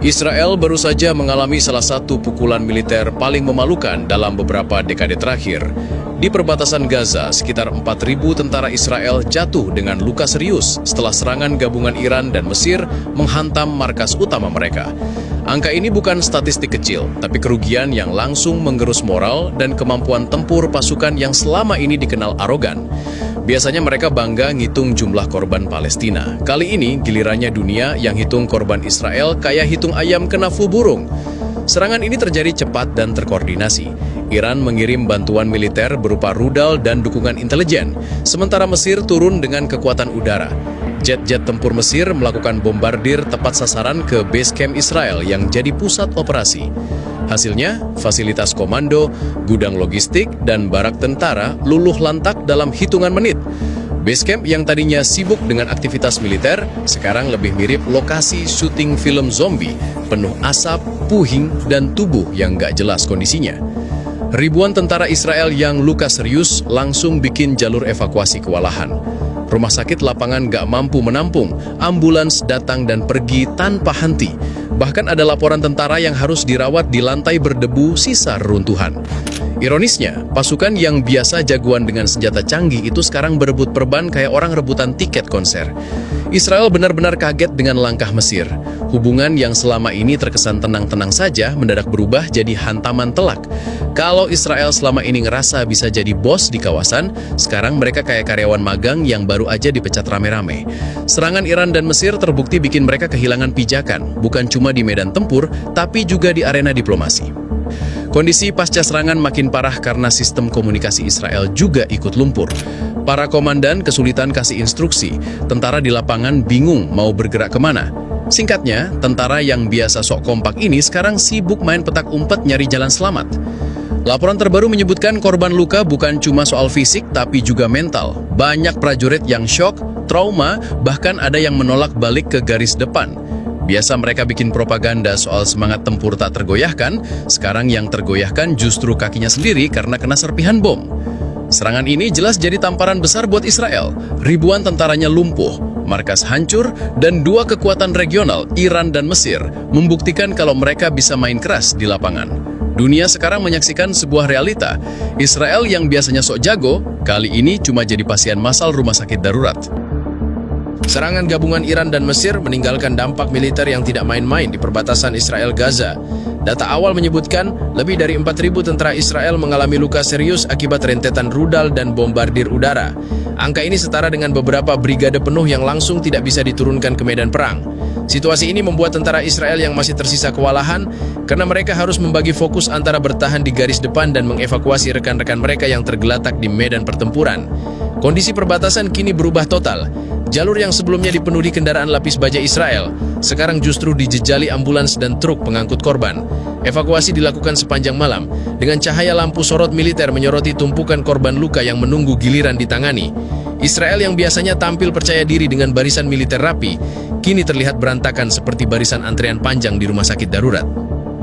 Israel baru saja mengalami salah satu pukulan militer paling memalukan dalam beberapa dekade terakhir. Di perbatasan Gaza, sekitar 4.000 tentara Israel jatuh dengan luka serius setelah serangan gabungan Iran dan Mesir menghantam markas utama mereka. Angka ini bukan statistik kecil, tapi kerugian yang langsung menggerus moral dan kemampuan tempur pasukan yang selama ini dikenal arogan. Biasanya mereka bangga ngitung jumlah korban Palestina. Kali ini gilirannya dunia yang hitung korban Israel kayak hitung ayam kena flu burung. Serangan ini terjadi cepat dan terkoordinasi. Iran mengirim bantuan militer berupa rudal dan dukungan intelijen, sementara Mesir turun dengan kekuatan udara. Jet-jet tempur Mesir melakukan bombardir tepat sasaran ke base camp Israel yang jadi pusat operasi. Hasilnya, fasilitas komando, gudang logistik, dan barak tentara luluh lantak dalam hitungan menit. Base camp yang tadinya sibuk dengan aktivitas militer, sekarang lebih mirip lokasi syuting film zombie, penuh asap, puing, dan tubuh yang gak jelas kondisinya. Ribuan tentara Israel yang luka serius langsung bikin jalur evakuasi kewalahan. Rumah sakit lapangan gak mampu menampung, ambulans datang dan pergi tanpa henti. Bahkan ada laporan tentara yang harus dirawat di lantai berdebu sisa reruntuhan. Ironisnya, pasukan yang biasa jagoan dengan senjata canggih itu sekarang berebut perban kayak orang rebutan tiket konser. Israel benar-benar kaget dengan langkah Mesir. Hubungan yang selama ini terkesan tenang-tenang saja mendadak berubah jadi hantaman telak. Kalau Israel selama ini ngerasa bisa jadi bos di kawasan, sekarang mereka kayak karyawan magang yang baru aja dipecat rame-rame. Serangan Iran dan Mesir terbukti bikin mereka kehilangan pijakan, bukan cuma di medan tempur, tapi juga di arena diplomasi. Kondisi pasca serangan makin parah karena sistem komunikasi Israel juga ikut lumpur. Para komandan kesulitan kasih instruksi, tentara di lapangan bingung mau bergerak kemana. Singkatnya, tentara yang biasa sok kompak ini sekarang sibuk main petak umpet nyari jalan selamat. Laporan terbaru menyebutkan korban luka bukan cuma soal fisik tapi juga mental. Banyak prajurit yang syok, trauma, bahkan ada yang menolak balik ke garis depan. Biasa mereka bikin propaganda soal semangat tempur tak tergoyahkan, sekarang yang tergoyahkan justru kakinya sendiri karena kena serpihan bom. Serangan ini jelas jadi tamparan besar buat Israel. Ribuan tentaranya lumpuh, markas hancur, dan dua kekuatan regional, Iran dan Mesir, membuktikan kalau mereka bisa main keras di lapangan. Dunia sekarang menyaksikan sebuah realita. Israel yang biasanya sok jago, kali ini cuma jadi pasien massal rumah sakit darurat. Serangan gabungan Iran dan Mesir meninggalkan dampak militer yang tidak main-main di perbatasan Israel-Gaza. Data awal menyebutkan lebih dari 4.000 tentara Israel mengalami luka serius akibat rentetan rudal dan bombardir udara. Angka ini setara dengan beberapa brigade penuh yang langsung tidak bisa diturunkan ke medan perang. Situasi ini membuat tentara Israel yang masih tersisa kewalahan karena mereka harus membagi fokus antara bertahan di garis depan dan mengevakuasi rekan-rekan mereka yang tergeletak di medan pertempuran. Kondisi perbatasan kini berubah total. Jalur yang sebelumnya dipenuhi kendaraan lapis baja Israel, sekarang justru dijejali ambulans dan truk pengangkut korban. Evakuasi dilakukan sepanjang malam, dengan cahaya lampu sorot militer menyoroti tumpukan korban luka yang menunggu giliran ditangani. Israel yang biasanya tampil percaya diri dengan barisan militer rapi, kini terlihat berantakan seperti barisan antrean panjang di rumah sakit darurat.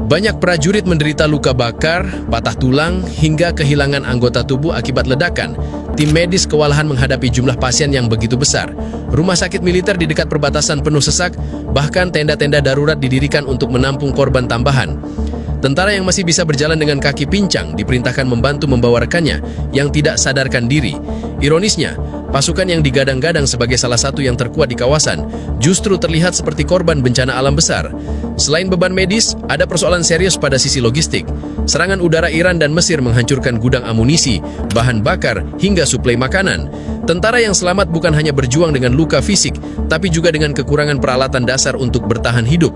Banyak prajurit menderita luka bakar, patah tulang, hingga kehilangan anggota tubuh akibat ledakan. Tim medis kewalahan menghadapi jumlah pasien yang begitu besar. Rumah sakit militer di dekat perbatasan penuh sesak, bahkan tenda-tenda darurat didirikan untuk menampung korban tambahan. Tentara yang masih bisa berjalan dengan kaki pincang diperintahkan membantu membawa rekannya yang tidak sadarkan diri. Ironisnya, pasukan yang digadang-gadang sebagai salah satu yang terkuat di kawasan justru terlihat seperti korban bencana alam besar. Selain beban medis, ada persoalan serius pada sisi logistik. Serangan udara Iran dan Mesir menghancurkan gudang amunisi, bahan bakar, hingga suplai makanan. Tentara yang selamat bukan hanya berjuang dengan luka fisik, tapi juga dengan kekurangan peralatan dasar untuk bertahan hidup.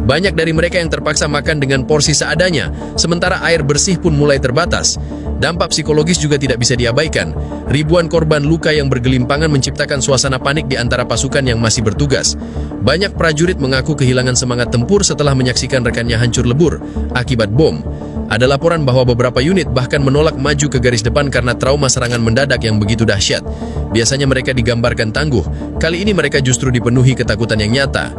Banyak dari mereka yang terpaksa makan dengan porsi seadanya, sementara air bersih pun mulai terbatas. Dampak psikologis juga tidak bisa diabaikan. Ribuan korban luka yang bergelimpangan menciptakan suasana panik di antara pasukan yang masih bertugas. Banyak prajurit mengaku kehilangan semangat tempur setelah menyaksikan rekannya hancur lebur akibat bom. Ada laporan bahwa beberapa unit bahkan menolak maju ke garis depan karena trauma serangan mendadak yang begitu dahsyat. Biasanya mereka digambarkan tangguh, kali ini mereka justru dipenuhi ketakutan yang nyata.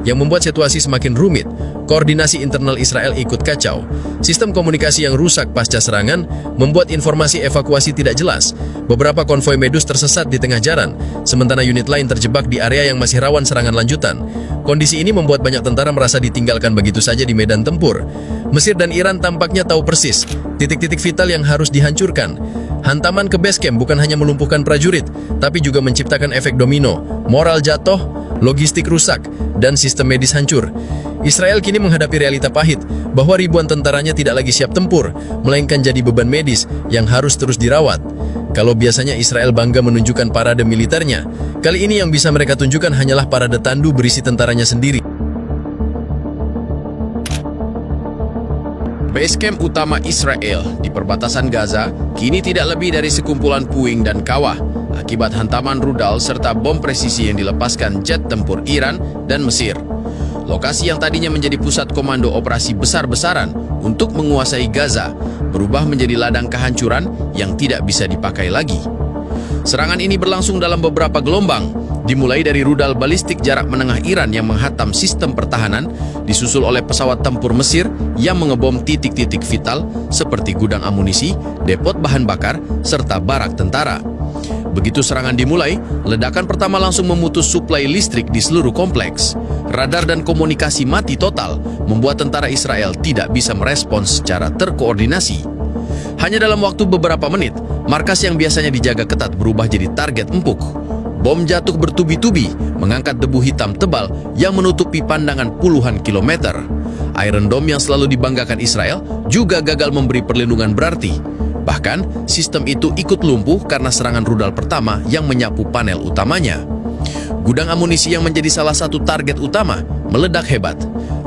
yang membuat situasi semakin rumit. Koordinasi internal Israel ikut kacau. Sistem komunikasi yang rusak pasca serangan membuat informasi evakuasi tidak jelas. Beberapa konvoi medus tersesat di tengah jalan, sementara unit lain terjebak di area yang masih rawan serangan lanjutan. Kondisi ini membuat banyak tentara merasa ditinggalkan begitu saja di medan tempur. Mesir dan Iran tampaknya tahu persis titik-titik vital yang harus dihancurkan. Hantaman ke base camp bukan hanya melumpuhkan prajurit, tapi juga menciptakan efek domino. Moral jatuh, logistik rusak, dan sistem medis hancur. Israel kini menghadapi realita pahit bahwa ribuan tentaranya tidak lagi siap tempur, melainkan jadi beban medis yang harus terus dirawat. Kalau biasanya Israel bangga menunjukkan parade militernya, kali ini yang bisa mereka tunjukkan hanyalah parade tandu berisi tentaranya sendiri. Basecamp utama Israel di perbatasan Gaza kini tidak lebih dari sekumpulan puing dan kawah akibat hantaman rudal serta bom presisi yang dilepaskan jet tempur Iran dan Mesir. Lokasi yang tadinya menjadi pusat komando operasi besar-besaran untuk menguasai Gaza berubah menjadi ladang kehancuran yang tidak bisa dipakai lagi. Serangan ini berlangsung dalam beberapa gelombang, dimulai dari rudal balistik jarak menengah Iran yang menghantam sistem pertahanan, disusul oleh pesawat tempur Mesir yang mengebom titik-titik vital seperti gudang amunisi, depot bahan bakar, serta barak tentara. Begitu serangan dimulai, ledakan pertama langsung memutus suplai listrik di seluruh kompleks. Radar dan komunikasi mati total, membuat tentara Israel tidak bisa merespons secara terkoordinasi. Hanya dalam waktu beberapa menit, markas yang biasanya dijaga ketat berubah jadi target empuk. Bom jatuh bertubi-tubi, mengangkat debu hitam tebal yang menutupi pandangan puluhan kilometer. Iron Dome yang selalu dibanggakan Israel juga gagal memberi perlindungan berarti. Bahkan, sistem itu ikut lumpuh karena serangan rudal pertama yang menyapu panel utamanya. Gudang amunisi yang menjadi salah satu target utama meledak hebat.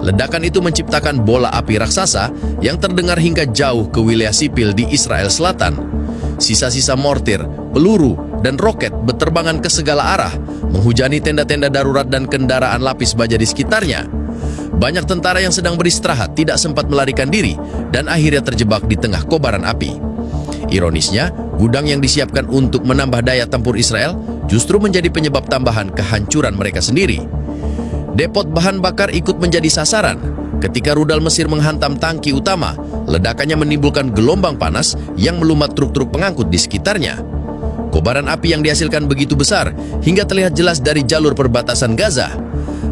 Ledakan itu menciptakan bola api raksasa yang terdengar hingga jauh ke wilayah sipil di Israel Selatan. Sisa-sisa mortir, peluru, dan roket berterbangan ke segala arah, menghujani tenda-tenda darurat dan kendaraan lapis baja di sekitarnya. Banyak tentara yang sedang beristirahat tidak sempat melarikan diri dan akhirnya terjebak di tengah kobaran api. Ironisnya, gudang yang disiapkan untuk menambah daya tempur Israel justru menjadi penyebab tambahan kehancuran mereka sendiri. Depot bahan bakar ikut menjadi sasaran. Ketika rudal Mesir menghantam tangki utama, ledakannya menimbulkan gelombang panas yang melumat truk-truk pengangkut di sekitarnya. Kobaran api yang dihasilkan begitu besar hingga terlihat jelas dari jalur perbatasan Gaza.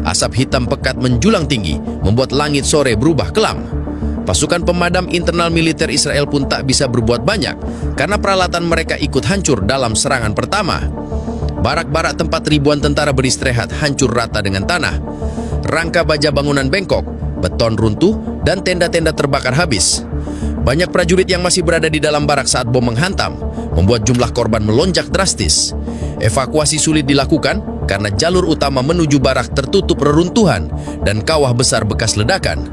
Asap hitam pekat menjulang tinggi, membuat langit sore berubah kelam. Pasukan pemadam internal militer Israel pun tak bisa berbuat banyak karena peralatan mereka ikut hancur dalam serangan pertama. Barak-barak tempat ribuan tentara beristirahat hancur rata dengan tanah. Rangka baja bangunan bengkok, beton runtuh, dan tenda-tenda terbakar habis. Banyak prajurit yang masih berada di dalam barak saat bom menghantam, membuat jumlah korban melonjak drastis. Evakuasi sulit dilakukan karena jalur utama menuju barak tertutup reruntuhan dan kawah besar bekas ledakan.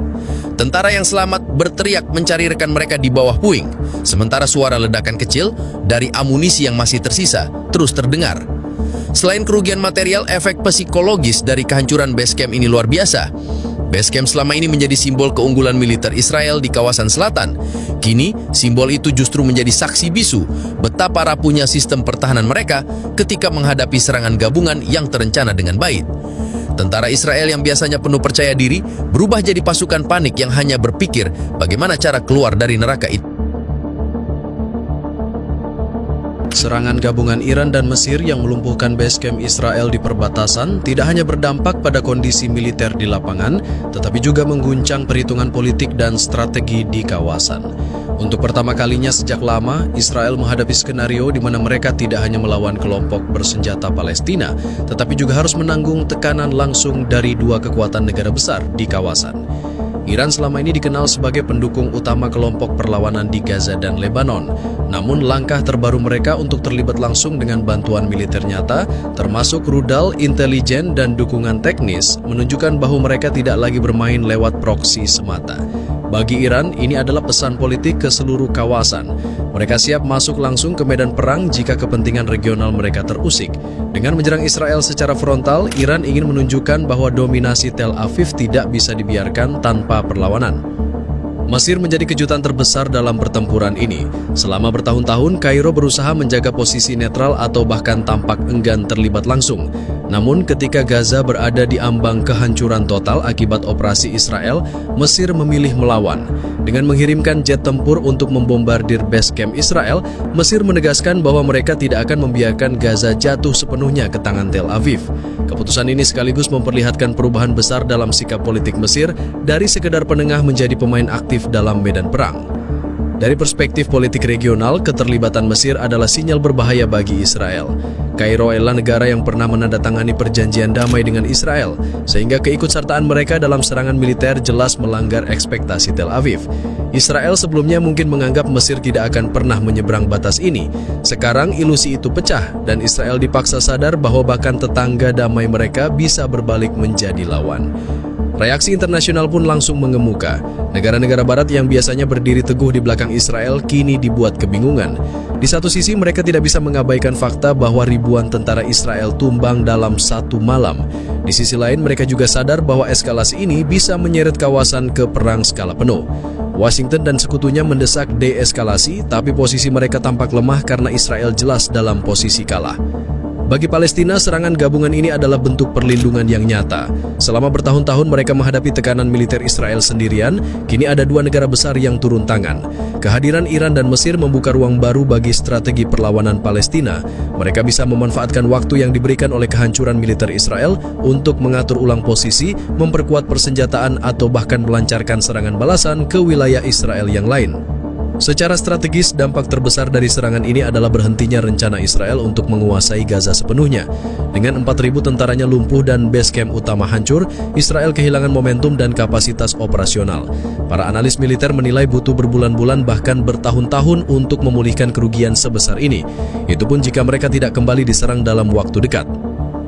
Tentara yang selamat berteriak mencari rekan mereka di bawah puing, sementara suara ledakan kecil dari amunisi yang masih tersisa terus terdengar. Selain kerugian material, efek psikologis dari kehancuran basecamp ini luar biasa. Basecamp selama ini menjadi simbol keunggulan militer Israel di kawasan selatan. Kini, simbol itu justru menjadi saksi bisu betapa rapuhnya sistem pertahanan mereka ketika menghadapi serangan gabungan yang terencana dengan baik. Tentara Israel yang biasanya penuh percaya diri berubah jadi pasukan panik yang hanya berpikir bagaimana cara keluar dari neraka itu. Serangan gabungan Iran dan Mesir yang melumpuhkan basecamp Israel di perbatasan tidak hanya berdampak pada kondisi militer di lapangan, tetapi juga mengguncang perhitungan politik dan strategi di kawasan. Untuk pertama kalinya sejak lama, Israel menghadapi skenario di mana mereka tidak hanya melawan kelompok bersenjata Palestina, tetapi juga harus menanggung tekanan langsung dari dua kekuatan negara besar di kawasan. Iran selama ini dikenal sebagai pendukung utama kelompok perlawanan di Gaza dan Lebanon. Namun langkah terbaru mereka untuk terlibat langsung dengan bantuan militer nyata, termasuk rudal, intelijen, dan dukungan teknis, menunjukkan bahwa mereka tidak lagi bermain lewat proksi semata. Bagi Iran, ini adalah pesan politik ke seluruh kawasan. Mereka siap masuk langsung ke medan perang jika kepentingan regional mereka terusik. Dengan menyerang Israel secara frontal, Iran ingin menunjukkan bahwa dominasi Tel Aviv tidak bisa dibiarkan tanpa perlawanan. Mesir menjadi kejutan terbesar dalam pertempuran ini. Selama bertahun-tahun, Kairo berusaha menjaga posisi netral atau bahkan tampak enggan terlibat langsung. Namun ketika Gaza berada di ambang kehancuran total akibat operasi Israel, Mesir memilih melawan. Dengan mengirimkan jet tempur untuk membombardir base camp Israel, Mesir menegaskan bahwa mereka tidak akan membiarkan Gaza jatuh sepenuhnya ke tangan Tel Aviv. Keputusan ini sekaligus memperlihatkan perubahan besar dalam sikap politik Mesir dari sekedar penengah menjadi pemain aktif dalam medan perang. Dari perspektif politik regional, keterlibatan Mesir adalah sinyal berbahaya bagi Israel. Kairo adalah negara yang pernah menandatangani perjanjian damai dengan Israel, sehingga keikutsertaan mereka dalam serangan militer jelas melanggar ekspektasi Tel Aviv. Israel sebelumnya mungkin menganggap Mesir tidak akan pernah menyeberang batas ini. Sekarang ilusi itu pecah, dan Israel dipaksa sadar bahwa bahkan tetangga damai mereka bisa berbalik menjadi lawan. Reaksi internasional pun langsung mengemuka. Negara-negara barat yang biasanya berdiri teguh di belakang Israel kini dibuat kebingungan. Di satu sisi mereka tidak bisa mengabaikan fakta bahwa ribuan tentara Israel tumbang dalam satu malam. Di sisi lain mereka juga sadar bahwa eskalasi ini bisa menyeret kawasan ke perang skala penuh. Washington dan sekutunya mendesak deeskalasi, tapi posisi mereka tampak lemah karena Israel jelas dalam posisi kalah. Bagi Palestina, serangan gabungan ini adalah bentuk perlindungan yang nyata. Selama bertahun-tahun mereka menghadapi tekanan militer Israel sendirian, kini ada dua negara besar yang turun tangan. Kehadiran Iran dan Mesir membuka ruang baru bagi strategi perlawanan Palestina. Mereka bisa memanfaatkan waktu yang diberikan oleh kehancuran militer Israel untuk mengatur ulang posisi, memperkuat persenjataan, atau bahkan melancarkan serangan balasan ke wilayah Israel yang lain. Secara strategis, dampak terbesar dari serangan ini adalah berhentinya rencana Israel untuk menguasai Gaza sepenuhnya. Dengan 4.000 tentaranya lumpuh dan base camp utama hancur, Israel kehilangan momentum dan kapasitas operasional. Para analis militer menilai butuh berbulan-bulan bahkan bertahun-tahun untuk memulihkan kerugian sebesar ini. Itu pun jika mereka tidak kembali diserang dalam waktu dekat.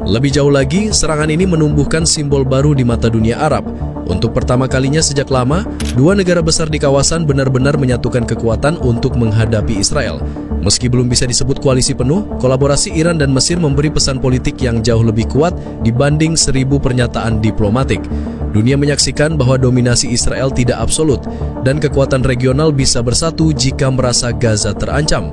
Lebih jauh lagi, serangan ini menumbuhkan simbol baru di mata dunia Arab. Untuk pertama kalinya sejak lama, dua negara besar di kawasan benar-benar menyatukan kekuatan untuk menghadapi Israel. Meski belum bisa disebut koalisi penuh, kolaborasi Iran dan Mesir memberi pesan politik yang jauh lebih kuat dibanding 1000 pernyataan diplomatik. Dunia menyaksikan bahwa dominasi Israel tidak absolut, dan kekuatan regional bisa bersatu jika merasa Gaza terancam.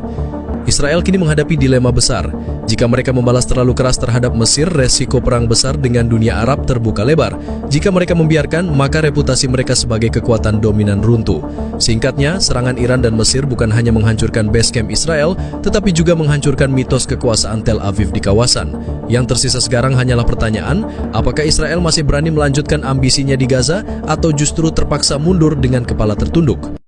Israel kini menghadapi dilema besar. Jika mereka membalas terlalu keras terhadap Mesir, resiko perang besar dengan dunia Arab terbuka lebar. Jika mereka membiarkan, maka reputasi mereka sebagai kekuatan dominan runtuh. Singkatnya, serangan Iran dan Mesir bukan hanya menghancurkan base camp Israel, tetapi juga menghancurkan mitos kekuasaan Tel Aviv di kawasan. Yang tersisa sekarang hanyalah pertanyaan, apakah Israel masih berani melanjutkan ambisinya di Gaza, atau justru terpaksa mundur dengan kepala tertunduk?